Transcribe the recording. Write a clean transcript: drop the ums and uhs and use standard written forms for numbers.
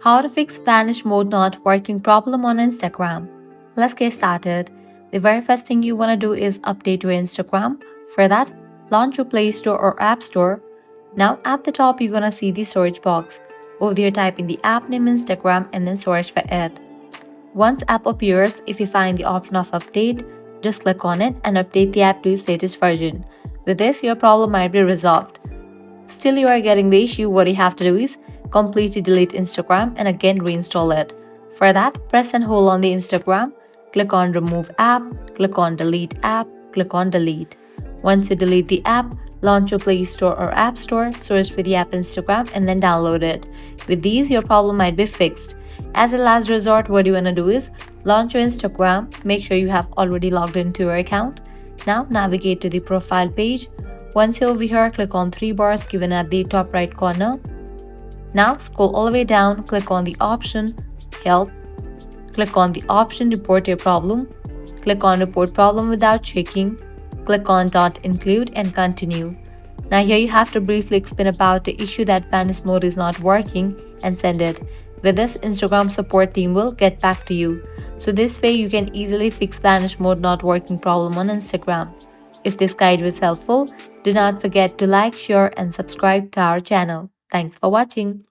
How to fix Vanish Mode not working problem on Instagram. Let's get started. The very first thing you want to do is update your Instagram. For that, launch your Play Store or App Store. Now at the top, you're gonna see the search box. Over there, type in the app name Instagram and then search for it. Once app appears, if you find the option of update, just click on it and update the app to its latest version. With this, your problem might be resolved. Still you are getting the issue, what you have to do is completely delete Instagram and again reinstall it. For that, press and hold on the Instagram, click on remove app, click on delete app, click on delete. Once you delete the app, launch your Play Store or App Store, search for the app Instagram and then download it. With these, your problem might be fixed. As a last resort, what you want to do is launch your Instagram, make sure you have already logged into your account. Now navigate to the profile page. Once you're over here, click on three bars given at the top right corner. Now scroll all the way down, click on the option Help. Click on the option Report your problem. Click on Report problem without checking. Click on Don't Include and continue. Now here you have to briefly explain about the issue that Vanish Mode is not working and send it. With this, Instagram support team will get back to you. So this way you can easily fix Vanish Mode not working problem on Instagram. If this guide was helpful, do not forget to like, share and subscribe to our channel. Thanks for watching.